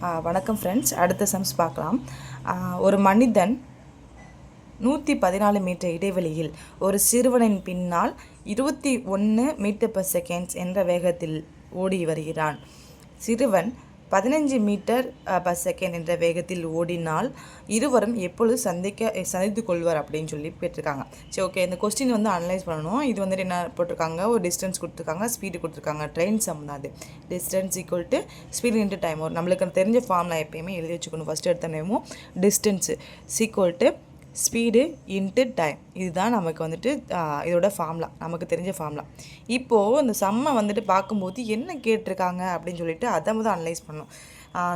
வணக்கம் ஃப்ரெண்ட்ஸ், அடுத்த சம்ஸ் பார்க்கலாம். ஒரு மனிதன் 114 மீட்டர் இடைவெளியில் ஒரு சிறுவனின் பின்னால் 21 மீட்டர் per செகண்ட்ஸ் என்ற வேகத்தில் ஓடி வருகிறான். சிறுவன் 15 மீட்டர் per செகண்ட் என்ற வேகத்தில் ஓடினால் இருவரும் எப்பொழுது சந்தித்து கொள்வார் அப்படின்னு சொல்லி கேட்டிருக்காங்க. சரி, ஓகே, இந்த கொஸ்டின் வந்து அனலைஸ் பண்ணணும். இது வந்துட்டு என்ன போட்டிருக்காங்க, ஒரு டிஸ்டன்ஸ் கொடுத்துருக்காங்க, ஸ்பீடு கொடுத்துருக்காங்க. ட்ரெயின் சம் தான் அது. Distance equal to speed into time. ஒரு நம்மளுக்கு தெரிஞ்ச ஃபார்ம்லாம் எப்பயுமே எழுதி வச்சுக்கணும். ஃபஸ்ட்டு எடுத்த நேமும் distance equal to speed into time. இதுதான் நமக்கு வந்துட்டு இதோட ஃபார்ம்லாம், நமக்கு தெரிஞ்ச ஃபார்ம்லாம். இப்போது இந்த சம்மை வந்துட்டு பார்க்கும்போது என்ன கேட்டிருக்காங்க அப்படின்னு சொல்லிட்டு அதை வந்து அனலைஸ் பண்ணணும்.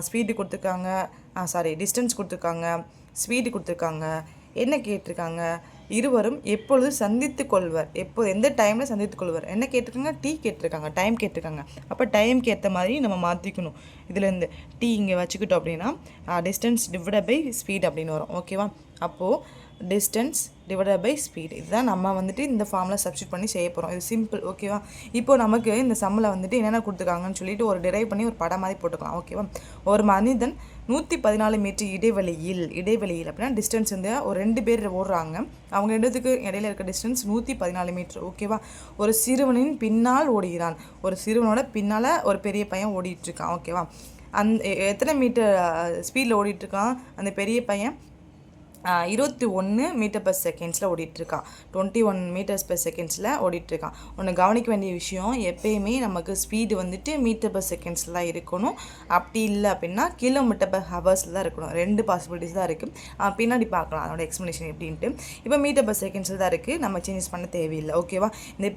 ஸ்பீடு கொடுத்துருக்காங்க, டிஸ்டன்ஸ் கொடுத்துருக்காங்க, ஸ்பீடு கொடுத்துருக்காங்க, என்ன கேட்டிருக்காங்க, இருவரும் எப்பொழுது சந்தித்து கொள்வர், எந்த டைமில் சந்தித்து கொள்வர், என்ன கேட்டிருக்காங்க, டீ கேட்டிருக்காங்க, டைம் கேட்டிருக்காங்க. அப்போ டைமுக்கு ஏற்ற மாதிரி நம்ம மாற்றிக்கணும். இதுலேருந்து டீ இங்கே வச்சுக்கிட்டோம் அப்படின்னா டிஸ்டன்ஸ் டிவைடட் பை ஸ்பீட் அப்படின்னு வரும். ஓகேவா? அப்போது டிஸ்டன்ஸ் டிவைடட் பை ஸ்பீடு, இதுதான் நம்ம வந்துட்டு இந்த ஃபார்மில் சப்ஸ்டியூட் பண்ணி செய்ய போகிறோம். இது சிம்பிள். ஓகேவா? இப்போது நமக்கு இந்த சம்மில் வந்துட்டு என்னென்ன கொடுத்துருக்காங்கன்னு சொல்லிட்டு ஒரு டிரைவ் பண்ணி ஒரு படம் மாதிரி போட்டுக்கலாம். ஓகேவா? ஒரு மனிதன் 114 மீட்டர் இடைவெளியில் அப்படின்னா டிஸ்டன்ஸ் வந்து ஒரு 2 பேர் ஓடுறாங்க. அவங்க ரெண்டுத்துக்கு இடையில இருக்க டிஸ்டன்ஸ் 114 மீட்டர். ஓகேவா? ஒரு சிறுவனின் பின்னால் ஓடுகிறான். ஒரு சிறுவனோட பின்னால் ஒரு பெரிய பையன் ஓடிட்டுருக்கான். ஓகேவா? எத்தனை மீட்டர் ஸ்பீடில் ஓடிட்டுருக்கான் அந்த பெரிய பையன்? 21 மீட்டர் per செகண்ட்ஸில் ஓடிட்டுருக்கான். 21 மீட்டர்ஸ் per செகண்ட்ஸில் ஓடிட்டுருக்கான். ஒன்று கவனிக்க வேண்டிய விஷயம், எப்பயுமே நமக்கு ஸ்பீடு வந்துட்டு மீட்டர் per செகண்ட்ஸில் தான் இருக்கணும். அப்படி இல்லை அப்படின்னா கிலோமீட்டர் per ஹவர்ஸில் தான் இருக்கணும். 2 பாசிபிலிட்டிஸ் தான் இருக்குது. பின்னாடி பார்க்கலாம் அதோட எக்ஸ்ப்ளனேஷன் எப்படின்ட்டு. இப்போ மீட்டர் per செகண்ட்ஸில் தான் இருக்குது, நம்ம சேஞ்சஸ் பண்ண தேவையில்லை. ஓகேவா?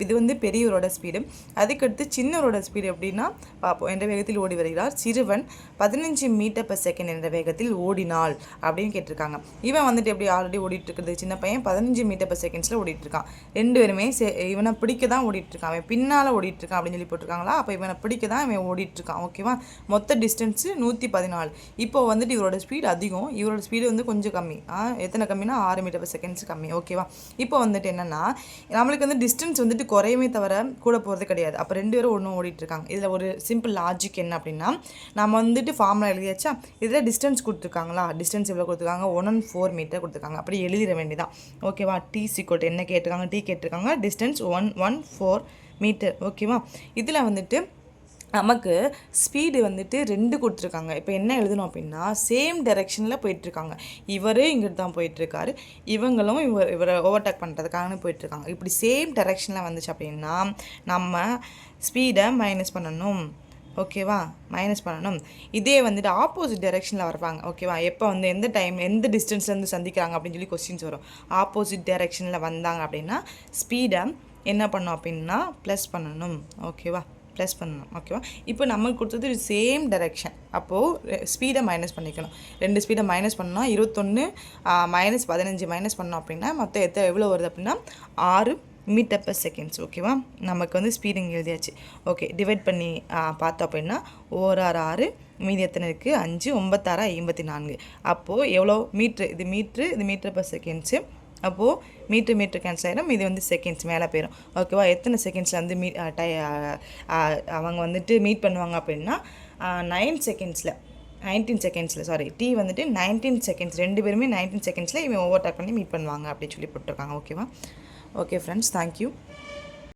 இது வந்து பெரியவரோட ஸ்பீடு. அதுக்கடுத்து சின்னவரோட ஸ்பீடு எப்படின்னா பார்ப்போம். என்ற வேகத்தில் ஓடி வருகிறார். சிறுவன் 15 மீட்டர் per செகண்ட் என்ற வேகத்தில் ஓடினாள் அப்படின்னு கேட்டிருக்காங்க. இவன் வந்துட்டு எப்படி ஆல்ரெடி ஓடிட்டு இருக்குது, சின்ன பையன் 15 மீட்டர் per செகண்ட்ஸில் ஓடிட்டு இருக்கான். ரெண்டு பேருமே இவனை பிடிக்க தான் ஓடிட்டு இருக்கான். அவன் பின்னால் ஓடிட்டு இருக்கான் அப்படின்னு சொல்லி போட்டிருக்காங்களா? அப்போ இவனை பிடிக்க தான் இவன் ஓடிட்டு இருக்கான். ஓகேவா? மொத்த டிஸ்டன்ஸு 114. இப்போ வந்துட்டு இவரோட ஸ்பீடு அதிகம், இவரோட ஸ்பீடு வந்து கொஞ்சம் கம்மி. எத்தனை கம்மினா 6 மீட்டர் per செகண்ட்ஸ் கம்மி. ஓகேவா? இப்போ வந்துட்டு என்னென்னா, நம்மளுக்கு வந்து டிஸ்டன்ஸ் வந்துட்டு குறையுமே தவிர கூட போகிறது கிடையாது. அப்போ 2 பேரும் ஒன்றும் ஓடிட்டு இருக்காங்க. இதில் ஒரு சிம்பிள் லாஜிக் என்ன அப்படின்னா, நம்ம வந்துட்டு ஃபார்முலா எழுதியாச்சா, இதில் டிஸ்டன்ஸ் கொடுத்துருக்காங்களா, டிஸ்டன்ஸ் எவ்வளோ கொடுத்துருக்காங்க, 114 மீட்டர் கொடுத்துருக்காங்க. அப்படி எழுதிட வேண்டியதான். ஓகேவா? டி சிக்கோட் என்ன கேட்டிருக்காங்க, டி கேட்டிருக்காங்க, டிஸ்டன்ஸ் 114 மீட்டர். ஓகேவா? இதில் வந்துட்டு நமக்கு ஸ்பீடு வந்துட்டு 2 கொடுத்துருக்காங்க. இப்போ என்ன எழுதணும் அப்படின்னா, சேம் டைரெக்ஷனில் போயிட்டுருக்காங்க. இவர் இங்கிட்டு தான் போயிட்டுருக்காரு, இவங்களும் இவரை ஓவர்டேக் பண்ணுறதுக்காக போயிட்டுருக்காங்க. இப்படி சேம் டைரெக்ஷனில் வந்துச்சு அப்படின்னா நம்ம ஸ்பீடை மைனஸ் பண்ணணும். ஓகேவா? மைனஸ் பண்ணணும். இதே வந்துட்டு ஆப்போசிட் டைரெக்ஷனில் வருவாங்க. ஓகேவா? எப்போ வந்து எந்த டைம் எந்த டிஸ்டன்ஸ்லேருந்து சந்திக்கிறாங்க அப்படின்னு சொல்லி கொஸ்டின்ஸ் வரும். ஆப்போசிட் டைரெக்ஷனில் வந்தாங்க அப்படின்னா ஸ்பீடை என்ன பண்ணணும் அப்படின்னா ப்ளஸ் பண்ணணும். ஓகேவா? ப்ளஸ் பண்ணணும். ஓகேவா? இப்போ நமக்கு கொடுத்தது சேம் டைரெக்ஷன். அப்போது ஸ்பீடை மைனஸ் பண்ணிக்கணும். 2 ஸ்பீடை மைனஸ் பண்ணால் 21 மைனஸ் 15 மைனஸ் பண்ணோம் அப்படின்னா மொத்தம் எவ்வளோ வருது அப்படின்னா 6 மீட்டர் per செகண்ட்ஸ். ஓகேவா? நமக்கு வந்து ஸ்பீடு இங்கே எழுதியாச்சு. ஓகே, டிவைட் பண்ணி பார்த்தோம் அப்படின்னா 6 மீதி எத்தனை இருக்குது, 5 9 54. அப்போது எவ்வளோ மீட்ரு, இது மீட்ரு per செகண்ட்ஸு. அப்போது மீட்ரு கேன்சல் ஆகிடும், இது வந்து செகண்ட்ஸ் மேலே போயிடும். ஓகேவா? எத்தனை செகண்ட்ஸில் வந்து அவங்க வந்துட்டு மீட் பண்ணுவாங்க அப்படின்னா 19 செகண்ட்ஸில் டி வந்துட்டு 19 செகண்ட்ஸ். 2 பேருமே 19 செகண்ட்ஸில் இவன் ஓவர்டேக் பண்ணி மீட் பண்ணுவாங்க அப்படின்னு சொல்லி போட்டிருக்காங்க. ஓகேவா? Okay friends, thank you.